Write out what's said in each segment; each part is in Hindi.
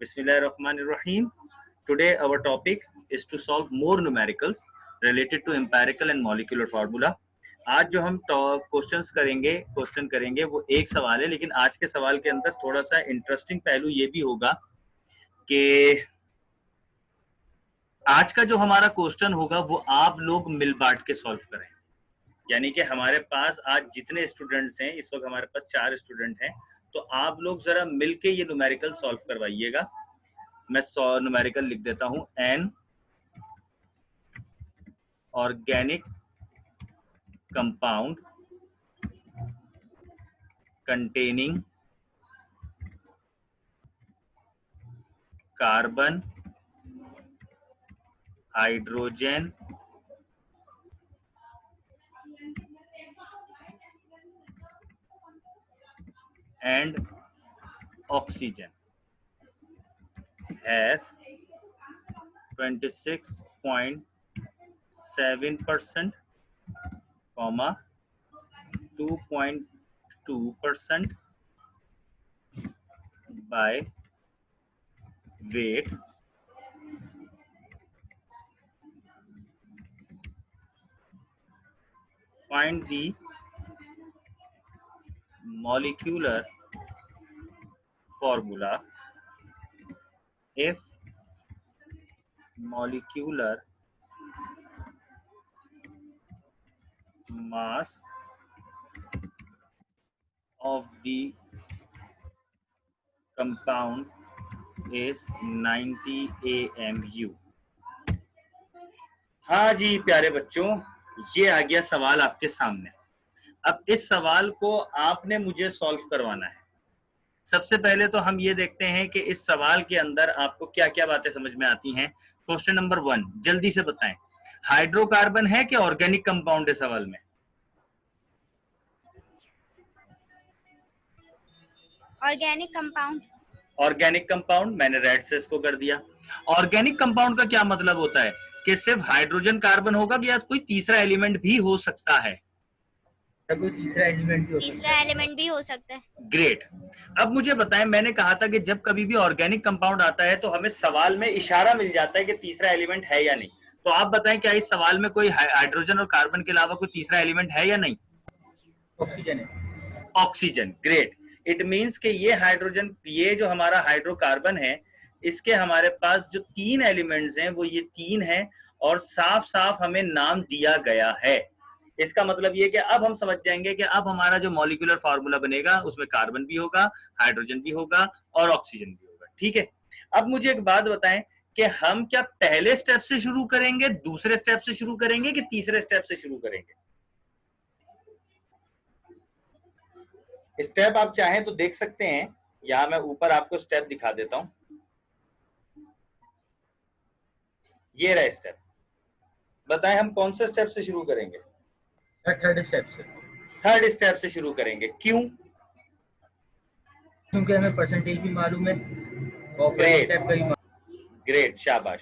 Bismillahirrahmanirrahim. Today our topic is to solve more numericals related to empirical and molecular formula. आज जो हम क्वेश्चन करेंगे वो एक सवाल है, लेकिन आज के सवाल के अंदर थोड़ा सा इंटरेस्टिंग पहलू ये भी होगा कि आज का जो हमारा क्वेश्चन होगा वो आप लोग मिल बांट के सॉल्व करें। यानी कि हमारे पास आज जितने स्टूडेंट्स हैं, इस वक्त हमारे पास 4 स्टूडेंट हैं, तो आप लोग जरा मिलके ये न्यूमेरिकल सॉल्व करवाइएगा। मैं न्यूमेरिकल लिख देता हूं, an organic compound containing carbon, hydrogen and oxygen has 26.7%, 2.2% by weight, find the molecular formula if molecular mass of the compound is 90 AMU। हाँ जी प्यारे बच्चों, ये आ गया सवाल आपके सामने। अब इस सवाल को आपने मुझे सॉल्व करवाना है। सबसे पहले तो हम ये देखते हैं कि इस सवाल के अंदर आपको क्या क्या बातें समझ में आती हैं। क्वेश्चन नंबर 1, जल्दी से बताएं, हाइड्रोकार्बन है कि ऑर्गेनिक कंपाउंड है सवाल में? Organic compound. ऑर्गेनिक कंपाउंड, मैंने रेड से इसको कर दिया। ऑर्गेनिक कंपाउंड का क्या मतलब होता है कि सिर्फ हाइड्रोजन कार्बन होगा या कोई तीसरा एलिमेंट भी हो सकता है? कोई तीसरा एलिमेंट भी हो सकता है। ग्रेट। अब मुझे बताएं, मैंने कहा था कि जब कभी भी ऑर्गेनिक कंपाउंड आता है तो हमें सवाल में इशारा मिल जाता है कि तीसरा एलिमेंट है या नहीं। तो आप बताएं, क्या इस सवाल में कोई हाइड्रोजन और कार्बन के अलावा कोई तीसरा एलिमेंट है या नहीं? ऑक्सीजन है। Oxygen, great. इट मींस कि ये हाइड्रोजन, ये जो हमारा हाइड्रोकार्बन है, इसके हमारे पास जो 3 एलिमेंट्स हैं वो ये 3 हैं और साफ साफ हमें नाम दिया गया है। इसका मतलब ये कि अब हम समझ जाएंगे कि अब हमारा जो मॉलिक्यूलर फार्मूला बनेगा उसमें कार्बन भी होगा, हाइड्रोजन भी होगा और ऑक्सीजन भी होगा। ठीक है, अब मुझे एक बात बताएं कि हम क्या पहले स्टेप से शुरू करेंगे, दूसरे स्टेप से शुरू करेंगे कि तीसरे स्टेप से शुरू करेंगे? स्टेप आप चाहें तो देख सकते हैं, यहां मैं ऊपर आपको स्टेप दिखा देता हूं। ये रहा स्टेप। बताएं हम कौन से स्टेप से शुरू करेंगे? थर्ड स्टेप से। थर्ड स्टेप से शुरू करेंगे। क्यों? क्योंकि हमें परसेंटेज भी मालूम है और ग्रेट, शाबाश।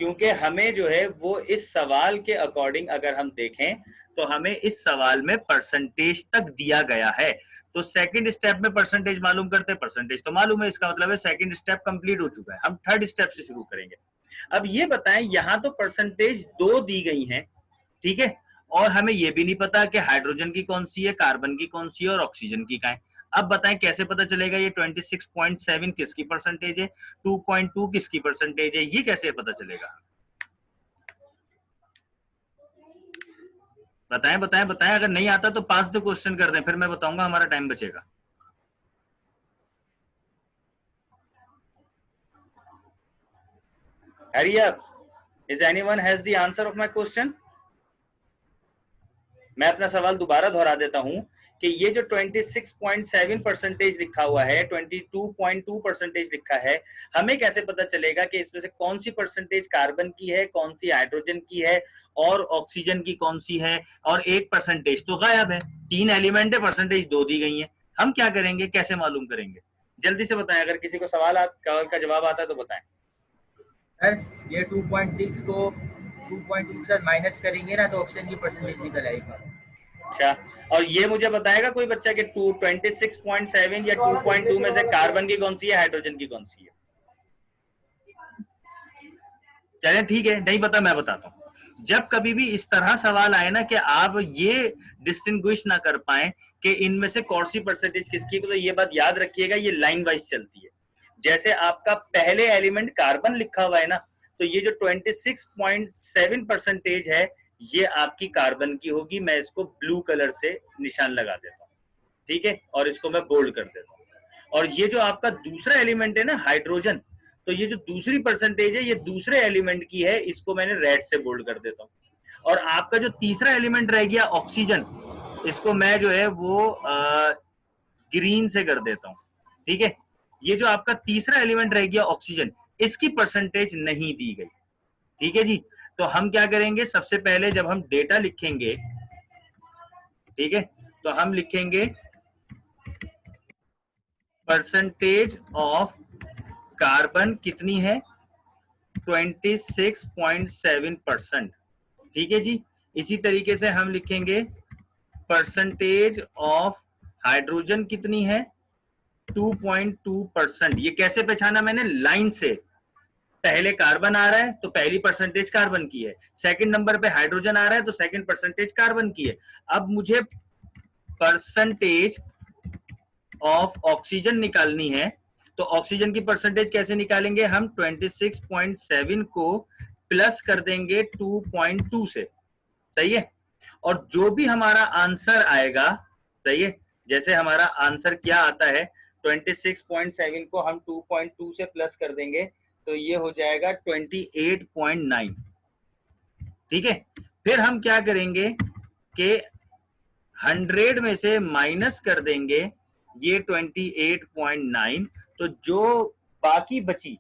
क्योंकि हमें जो है वो इस सवाल के अकॉर्डिंग अगर हम देखें तो हमें इस सवाल में परसेंटेज तक दिया गया है। तो सेकंड स्टेप में परसेंटेज मालूम करते हैं, परसेंटेज तो मालूम है, इसका मतलब है सेकंड स्टेप कंप्लीट हो चुका है। हम थर्ड स्टेप से शुरू करेंगे। अब ये बताएं, यहां तो परसेंटेज 2 दी गई हैं, ठीक है, और हमें ये भी नहीं पता कि हाइड्रोजन की कौन सी है, कार्बन की कौन सी है और ऑक्सीजन की क्या है। अब बताएं कैसे पता चलेगा ये 26.7 किसकी परसेंटेज है, 2.2 किसकी परसेंटेज है, ये कैसे पता चलेगा? बताएं बताएं बताएं। अगर नहीं आता तो पास द क्वेश्चन कर दें, फिर मैं बताऊंगा, हमारा टाइम बचेगा। Hurry up. Is anyone has the answer of my question? मैं अपना सवाल दोबारा दोहरा देता हूं कि ये जो 26.7 परसेंटेज लिखा हुआ है, 22.2 परसेंटेज लिखा है, हमें कैसे पता चलेगा कि इसमें से कौन सी परसेंटेज कार्बन की है, कौन सी हाइड्रोजन की है और ऑक्सीजन की कौन सी है? और 1 परसेंटेज तो गायब है। 3 एलिमेंट है, परसेंटेज 2 दी गई है। हम क्या करेंगे, कैसे मालूम करेंगे? जल्दी से बताएं, अगर किसी को सवाल का जवाब आता है तो बताएं। ये 2.6 को 2.2 के साथ माइनस करेंगे ना तो ऑक्सीजन की परसेंटेज निकल आएगा। अच्छा, और ये मुझे बताएगा कोई बच्चा कि 26.7 या 2.2 में से कार्बन की कौन सी है, हाइड्रोजन की कौन सी है? चलें ठीक है, नहीं पता मैं बताता हूँ। जब कभी भी इस तरह सवाल आए ना कि आप ये डिस्टिंग्विश ना कर पाए कि इनमें से कौन सी परसेंटेज किसकी है, तो ये बात याद रखिएगा, ये लाइन वाइज चलती है। जैसे आपका पहले एलिमेंट कार्बन लिखा हुआ है ना, तो ये जो 26.7% है ये आपकी कार्बन की होगी। मैं इसको ब्लू कलर से निशान लगा देता हूँ, ठीक है, और इसको मैं बोल्ड कर देता हूँ। और ये जो आपका दूसरा एलिमेंट है ना हाइड्रोजन, तो ये जो दूसरी परसेंटेज है ये दूसरे एलिमेंट की है, इसको मैंने रेड से बोल्ड कर देता हूँ। और आपका जो तीसरा एलिमेंट रह गया ऑक्सीजन, इसको मैं जो है वो ग्रीन से कर देता हूँ, ठीक है। ये जो आपका तीसरा एलिमेंट रह गया ऑक्सीजन, इसकी परसेंटेज नहीं दी गई, ठीक है जी। तो हम क्या करेंगे, सबसे पहले जब हम डेटा लिखेंगे, ठीक है, तो हम लिखेंगे परसेंटेज ऑफ कार्बन कितनी है, 26.7%, ठीक है जी। इसी तरीके से हम लिखेंगे परसेंटेज ऑफ हाइड्रोजन कितनी है, 2.2%। ये कैसे पहचाना मैंने, लाइन से। पहले कार्बन आ रहा है तो पहली परसेंटेज कार्बन की है, सेकंड नंबर पे हाइड्रोजन आ रहा है तो सेकंड परसेंटेज कार्बन की है। अब मुझे परसेंटेज ऑफ ऑक्सीजन निकालनी है, तो ऑक्सीजन की परसेंटेज कैसे निकालेंगे हम, 26.7 को प्लस कर देंगे 2.2 से, सही है। और जो भी हमारा आंसर आएगा, सही है, जैसे हमारा आंसर क्या आता है, 26.7 को हम 2.2 से प्लस कर देंगे तो ये हो जाएगा 28.9, ठीक है। फिर हम क्या करेंगे कि 100 में से माइनस कर देंगे ये 28.9, तो जो बाकी बची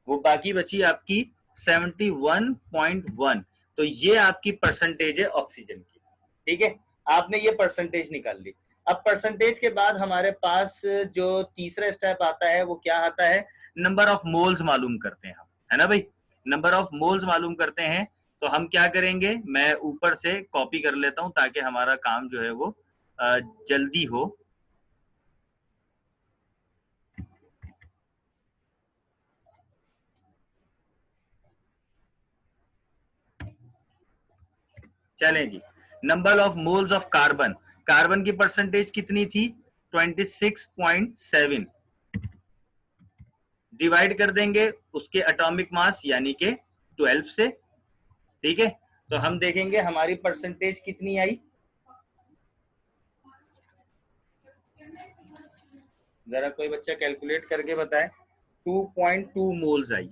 वो बाकी बची आपकी 71.1, तो ये आपकी परसेंटेज है ऑक्सीजन की, ठीक है। आपने ये परसेंटेज निकाल ली। अब परसेंटेज के बाद हमारे पास जो तीसरा स्टेप आता है वो क्या आता है, नंबर ऑफ मोल्स मालूम करते हैं हम, है ना भाई। नंबर ऑफ मोल्स मालूम करते हैं, तो हम क्या करेंगे, मैं ऊपर से कॉपी कर लेता हूं ताकि हमारा काम जो है वो जल्दी हो। चलें जी, number of moles of carbon, carbon की परसेंटेज कितनी थी, 26.7, डिवाइड कर देंगे उसके एटॉमिक मास यानी के 12 से, ठीक है। तो हम देखेंगे हमारी परसेंटेज कितनी आई, जरा कोई बच्चा कैलकुलेट करके बताए। 2.2 मोल्स आई,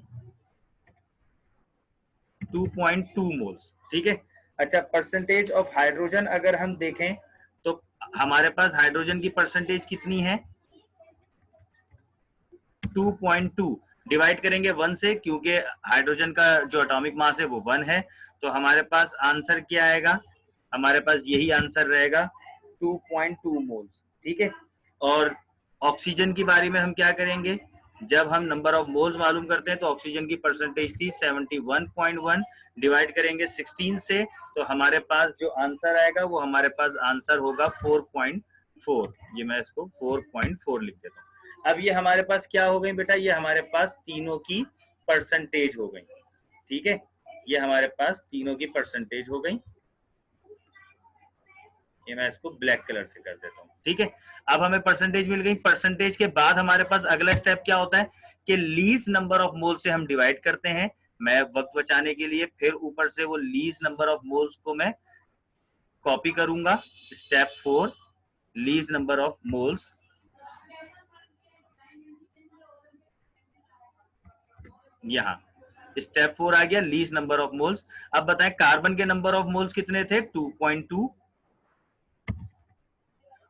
2.2 मोल्स, ठीक है। अच्छा, परसेंटेज ऑफ हाइड्रोजन अगर हम देखें तो हमारे पास हाइड्रोजन की परसेंटेज कितनी है, 2.2, डिवाइड करेंगे 1 से क्योंकि हाइड्रोजन का जो एटॉमिक मास है वो 1 है, तो हमारे पास आंसर क्या आएगा, हमारे पास यही आंसर रहेगा 2.2 मोल्स, ठीक है। और ऑक्सीजन की बारी में हम क्या करेंगे, जब हम नंबर ऑफ मोल्स मालूम करते हैं तो ऑक्सीजन की परसेंटेज थी 71.1, डिवाइड करेंगे 16 से, तो हमारे पास जो आंसर आएगा वो हमारे पास आंसर होगा 4.4। ये मैं इसको 4.4 लिख देता हूँ। अब ये हमारे पास क्या हो गई बेटा, ये हमारे पास तीनों की परसेंटेज हो गई, ठीक है। ये हमारे पास तीनों की परसेंटेज हो गई, ये मैं इसको ब्लैक कलर से कर देता हूँ, ठीक है। अब हमें परसेंटेज मिल गई। परसेंटेज के बाद हमारे पास अगला स्टेप क्या होता है कि लीस्ट नंबर ऑफ मोल से हम डिवाइड करते हैं। मैं वक्त बचाने के लिए फिर ऊपर से वो लीस्ट नंबर ऑफ मोल्स को मैं कॉपी करूंगा। Step 4, least number of moles, यहाँ स्टेप 4 आ गया, लीस्ट नंबर ऑफ मोल्स। अब बताएं कार्बन के नंबर ऑफ मोल्स कितने थे, 2.2,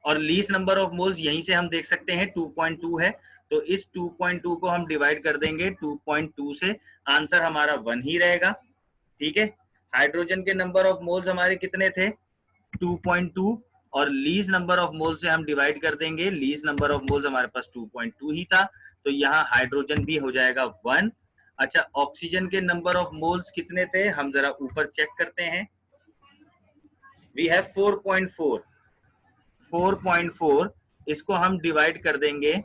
और लीस्ट नंबर ऑफ मोल्स यहीं से हम देख सकते हैं 2.2 है, तो इस 2.2 को हम डिवाइड कर देंगे 2.2 से, आंसर हमारा 1 ही रहेगा, ठीक है। हाइड्रोजन के नंबर ऑफ मोल्स हमारे कितने थे, 2.2, और लीस्ट नंबर ऑफ मोल से हम डिवाइड कर देंगे, लीस्ट नंबर ऑफ मोल्स हमारे पास 2.2 ही था, तो यहाँ हाइड्रोजन भी हो जाएगा 1। अच्छा, ऑक्सीजन के नंबर ऑफ मोल्स कितने थे, हम जरा ऊपर चेक करते हैं। वी हैव 4.4, 4.4, इसको हम डिवाइड कर देंगे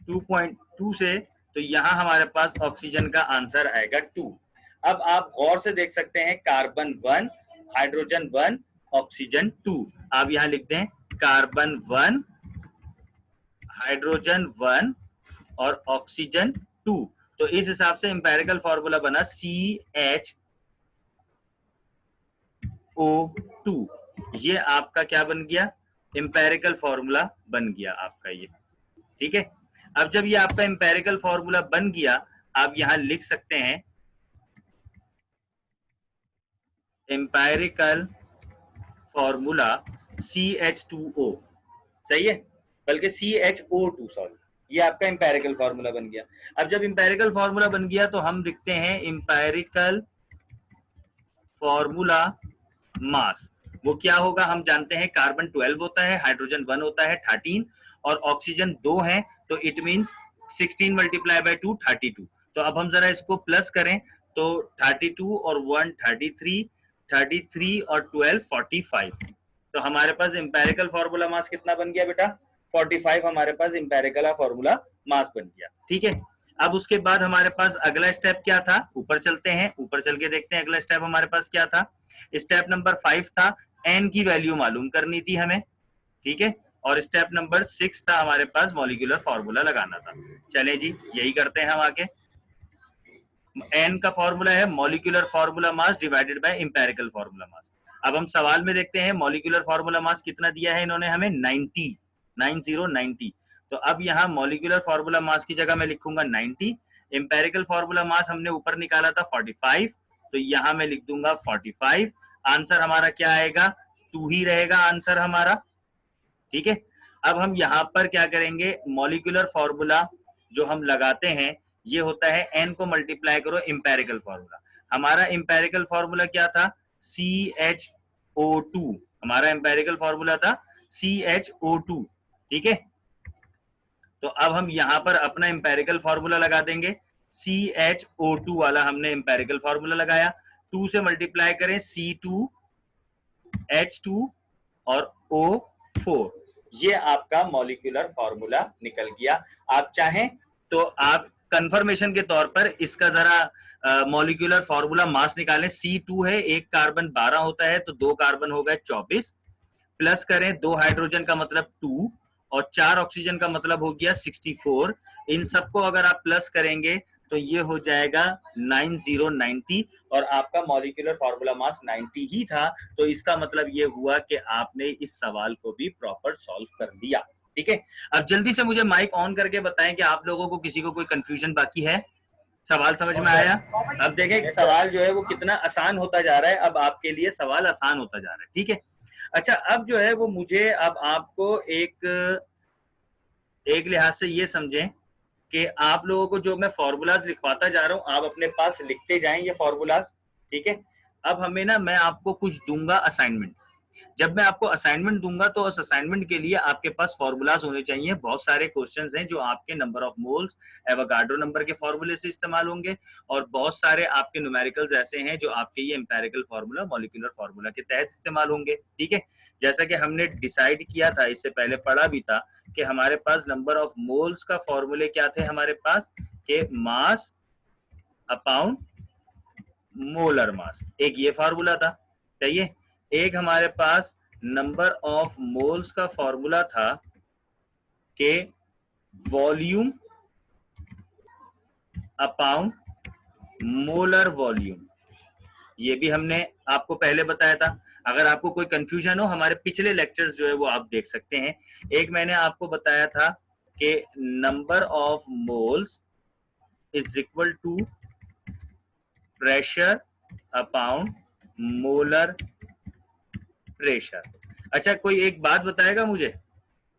2.2 से, तो यहाँ हमारे पास ऑक्सीजन का आंसर आएगा 2। अब आप गौर से देख सकते हैं कार्बन 1, हाइड्रोजन 1, ऑक्सीजन 2। आप यहाँ लिख दें कार्बन 1, हाइड्रोजन 1 और ऑक्सीजन 2। तो इस हिसाब से इंपेरिकल फॉर्मूला बना CHO2। ये आपका क्या बन गया, इंपेरिकल फॉर्मूला बन गया आपका ये, ठीक है। अब जब ये आपका इंपेरिकल फॉर्मूला बन गया, आप यहां लिख सकते हैं इंपेरिकल फॉर्मूला CH2O, सही है, बल्कि CHO2 सॉरी, ये आपका इंपेरिकल फॉर्मूला बन गया। अब जब इंपेरिकल फॉर्मूला बन गया तो हम लिखते हैं इंपेरिकल फॉर्मूला मास। वो क्या होगा हम जानते हैं, कार्बन 12 होता है, हाइड्रोजन 1 होता है 13 और ऑक्सीजन 2 है, तो इट मींस 16 मल्टीप्लाई बाय 2 32। तो अब हम जरा इसको प्लस करें तो 32 और 1 33, 33 और 12 45। तो हमारे पास इंपेरिकल फॉर्मूला मास कितना बन गया बेटा, 45 हमारे पास इंपेरिकल फॉर्मूला मास बन गया, ठीक है। अब उसके बाद हमारे पास अगला स्टेप क्या था, ऊपर चलते हैं, ऊपर चल के देखते हैं अगला स्टेप हमारे पास क्या था। स्टेप नंबर 5 था एन की वैल्यू मालूम करनी थी हमें, ठीक है। और स्टेप नंबर 6 था हमारे पास मॉलिक्यूलर फॉर्मूला लगाना था। चले जी यही करते हैं हम आगे। एन का फॉर्मूला है molecular formula mass divided by empirical formula mass. अब हम सवाल में देखते हैं मॉलिक्यूलर फॉर्मूला मास कितना दिया है इन्होंने हमें, 90। तो अब यहाँ मॉलिक्यूलर फॉर्मूला मास की जगह मैं लिखूंगा 90, इंपेरिकल फॉर्मूला मास हमने ऊपर निकाला था 45, तो यहाँ मैं लिख दूंगा 45। आंसर हमारा क्या आएगा, 2 ही रहेगा आंसर हमारा, ठीक है। अब हम यहाँ पर क्या करेंगे, मॉलिक्यूलर फॉर्मूला जो हम लगाते हैं ये होता है एन को मल्टीप्लाई करो इंपेरिकल फॉर्मूला। हमारा इंपेरिकल फॉर्मूला क्या था, CHO2, हमारा इंपेरिकल फॉर्मूला था CHO2, ठीक है। तो अब हम यहाँ पर अपना इंपेरिकल फॉर्मूला लगा देंगे, CHO2 वाला हमने इंपेरिकल फॉर्मूला लगाया, 2 से मल्टीप्लाई करें C2H2 और O4, ये आपका मॉलिक्यूलर फॉर्मूला निकल गया। आप चाहें तो आप कंफर्मेशन के तौर पर इसका जरा मॉलिक्यूलर फॉर्मूला मास निकालें। C2 है, एक कार्बन 12 होता है, तो 2 कार्बन हो गए 24, प्लस करें 2 हाइड्रोजन का मतलब 2 और 4 ऑक्सीजन का मतलब हो गया 64। इन सबको अगर आप प्लस करेंगे तो ये हो जाएगा 9090 और आपका मॉलिक्यूलर फॉर्मूला मास 90 ही था। तो इसका मतलब ये हुआ कि आपने इस सवाल को भी प्रॉपर सॉल्व कर दिया, ठीक है। अब जल्दी से मुझे माइक ऑन करके बताएं कि आप लोगों को किसी को कोई कंफ्यूजन बाकी है, सवाल समझ में आया। अब देखें सवाल जो है वो कितना आसान होता जा रहा है, अब आपके लिए सवाल आसान होता जा रहा है, ठीक है। अच्छा अब जो है वो मुझे अब आपको एक लिहाज से ये समझें कि आप लोगों को जो मैं फॉर्मूलाज लिखवाता जा रहा हूं आप अपने पास लिखते जाएं ये फॉर्मूलाज, ठीक है। अब हमें ना मैं आपको कुछ दूंगा असाइनमेंट, जब मैं आपको असाइनमेंट दूंगा तो उस असाइनमेंट के लिए आपके पास फॉर्मूलाज होने चाहिए। बहुत सारे क्वेश्चंस हैं जो आपके number of moles, Avogadro number के फॉर्मूले से इस्तेमाल होंगे और बहुत सारे आपके न्यूमेरिकल्स ऐसे हैं जो आपके ये एम्पेरिकल फॉर्मूला, मॉलिक्यूलर फॉर्मूला के तहत इस्तेमाल होंगे, ठीक है। जैसा कि हमने डिसाइड किया था, इससे पहले पढ़ा भी था कि हमारे पास नंबर ऑफ मोल्स का फॉर्मूले क्या थे हमारे पास, के मास अपॉन मोलर मास, एक ये फॉर्मूला था, चाहिए। एक हमारे पास नंबर ऑफ मोल्स का फॉर्मूला था कि वॉल्यूम अपॉन मोलर वॉल्यूम, ये भी हमने आपको पहले बताया था। अगर आपको कोई कंफ्यूजन हो हमारे पिछले लेक्चर्स जो है वो आप देख सकते हैं। एक मैंने आपको बताया था कि number of moles is equal to pressure upon molar pressure. अच्छा कोई एक बात बताएगा मुझे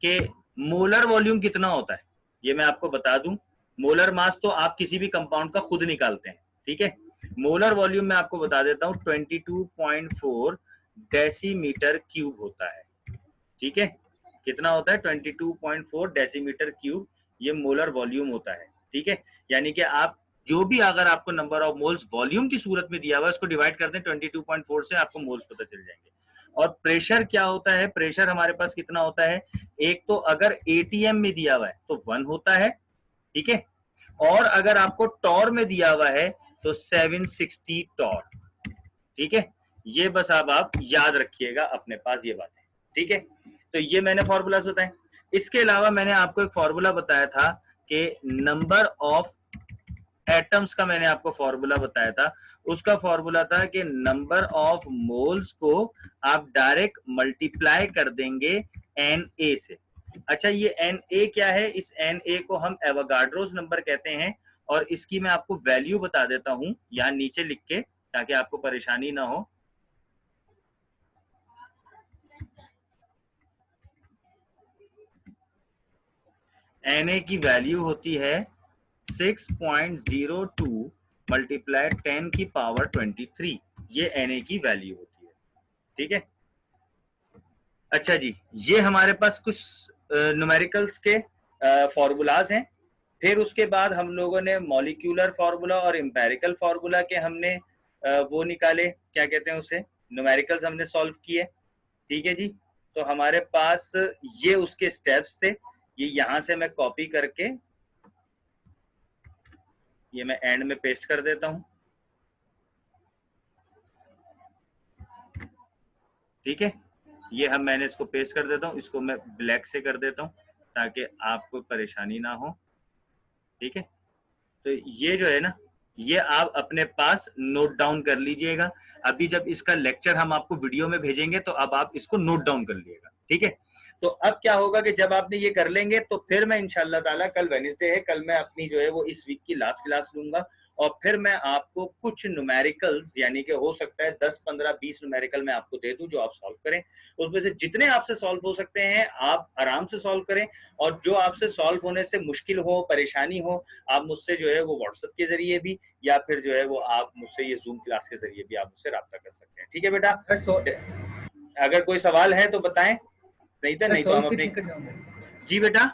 कि मोलर वॉल्यूम कितना होता है, ये मैं आपको बता दूं। मोलर मास तो आप किसी भी कंपाउंड का खुद निकालते हैं, ठीक है। मोलर वॉल्यूम मैं आपको बता देता हूं 22.4 डेसीमीटर क्यूब होता है, ठीक है। कितना होता है 22.4 डेसीमीटर क्यूब, ये मोलर वॉल्यूम होता है, ठीक है। यानी कि आप जो भी अगर आपको नंबर ऑफ मोल्स वॉल्यूम की सूरत में दिया हुआ है उसको डिवाइड कर दें 22.4 से, आपको मोल्स पता चल जाएंगे। और प्रेशर क्या होता है, प्रेशर हमारे पास कितना होता है, एक तो अगर एटीएम में दिया हुआ है तो 1 होता है, ठीक है। और अगर आपको टॉर में दिया हुआ है तो 760 टॉर। ठीक है, ये बस आप याद रखिएगा अपने पास ये बात है। ठीक है, तो ये मैंने फॉर्मूलाज बताए। इसके अलावा मैंने आपको एक फॉर्मूला बताया था कि नंबर ऑफ एटम्स का मैंने आपको फॉर्मूला बताया था। उसका फॉर्मूला था कि नंबर ऑफ मोल्स को आप डायरेक्ट मल्टीप्लाई कर देंगे Na से। अच्छा, ये Na क्या है? इस Na को हम एवोगाड्रोस नंबर कहते हैं, और इसकी मैं आपको वैल्यू बता देता हूं यहां नीचे लिख के, ताकि आपको परेशानी ना हो। Na की वैल्यू होती है 6.02 मल्टीप्लाई 10 की पावर 23। ये Na की वैल्यू होती है। ठीक है, अच्छा जी, ये हमारे पास कुछ न्यूमेरिकल्स के फॉर्मूलाज हैं। फिर उसके बाद हम लोगों ने मॉलिक्यूलर फार्मूला और एम्पेरिकल फार्मूला के हमने वो निकाले, क्या कहते हैं उसे, न्यूमेरिकल्स हमने सॉल्व किए। ठीक है जी, तो हमारे पास ये उसके स्टेप्स थे। ये यहां से मैं कॉपी करके ये मैं एंड में पेस्ट कर देता हूं। ठीक है, ये मैंने इसको पेस्ट कर देता हूं, इसको मैं ब्लैक से कर देता हूं ताकि आपको परेशानी ना हो। ठीक है, तो ये जो है ना, ये आप अपने पास नोट डाउन कर लीजिएगा। अभी जब इसका लेक्चर हम आपको वीडियो में भेजेंगे तो अब आप इसको नोट डाउन कर लीजिएगा। ठीक है, तो अब क्या होगा कि जब आपने ये कर लेंगे तो फिर मैं इंशाल्लाह ताला, कल वेडनेसडे है, कल मैं अपनी जो है वो इस वीक की लास्ट क्लास लूंगा, और फिर मैं आपको कुछ न्यूमेरिकल्स, यानी कि हो सकता है 10, 15, 20 न्यूमेरिकल मैं आपको दे दूं जो आप सॉल्व करें। उसमें से जितने आपसे सॉल्व हो सकते हैं आप आराम से सॉल्व करें, और जो आपसे सॉल्व होने से मुश्किल हो, परेशानी हो, आप मुझसे जो है वो व्हाट्सएप के जरिए भी, या फिर जो है वो आप मुझसे ये जूम क्लास के जरिए भी आप मुझसे रब्ता कर सकते हैं। ठीक है बेटा, अगर कोई सवाल है तो बताएं, नहीं तो हम अपने। जी बेटा,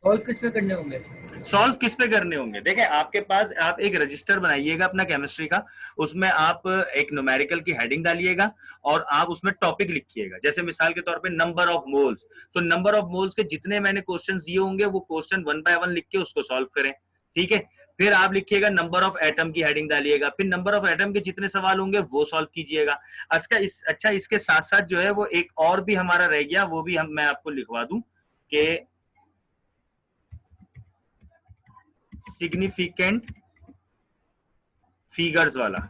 सॉल्व किस पे करने होंगे? सॉल्व किस पे करने होंगे? देखें, आपके पास आप एक रजिस्टर बनाइएगा अपना केमिस्ट्री का, उसमें आप एक न्यूमेरिकल की हेडिंग डालिएगा और आप उसमें टॉपिक लिखिएगा। जैसे मिसाल के तौर पे नंबर ऑफ मोल्स, तो नंबर ऑफ मोल्स के जितने मैंने क्वेश्चन दिए होंगे वो क्वेश्चन 1 बाय 1 लिख के उसको सॉल्व करें। ठीक है, फिर आप लिखिएगा नंबर ऑफ एटम की हेडिंग डालिएगा, फिर नंबर ऑफ एटम के जितने सवाल होंगे वो सॉल्व कीजिएगा। अच्छा, इसके साथ साथ जो है वो एक और भी हमारा रह गया, वो भी मैं आपको लिखवा दूं कि सिग्निफिकेंट फिगर्स वाला,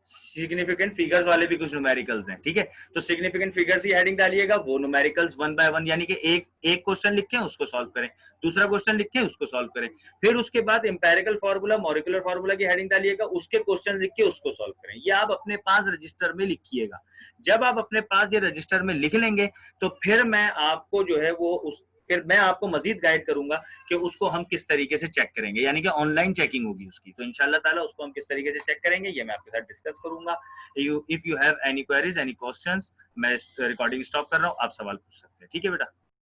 सिग्निफिकेंट फिगर्स वाले भी कुछ न्यूमेरिकल्स हैं। ठीक है, तो सिग्निफिकेंट फिगर्स की हेडिंग डालिएगा, वो न्यूमेरिकल्स 1 बाय 1, यानी कि एक क्वेश्चन लिख के उसको सॉल्व करें, दूसरा क्वेश्चन लिख के उसको सॉल्व करें। फिर उसके बाद एम्पेरिकल फार्मूला, मॉलिक्यूलर फार्मूला की हेडिंग डालिएगा, उसके क्वेश्चन लिख के उसको सॉल्व करें। ये आप अपने पास रजिस्टर में लिखिएगा। जब आप अपने पास ये रजिस्टर में लिख लेंगे तो फिर मैं आपको जो है वो फिर मैं आपको मजीद गाइड करूंगा कि उसको हम किस तरीके से चेक करेंगे, यानी कि ऑनलाइन चेकिंग होगी उसकी। तो इंशाल्लाह ताला उसको हम किस तरीके से चेक करेंगे ये मैं आपके साथ डिस्कस करूंगा। If you have any queries, any questions, मैं रिकॉर्डिंग स्टॉप कर रहा हूँ, आप सवाल पूछ सकते हैं। ठीक है बेटा।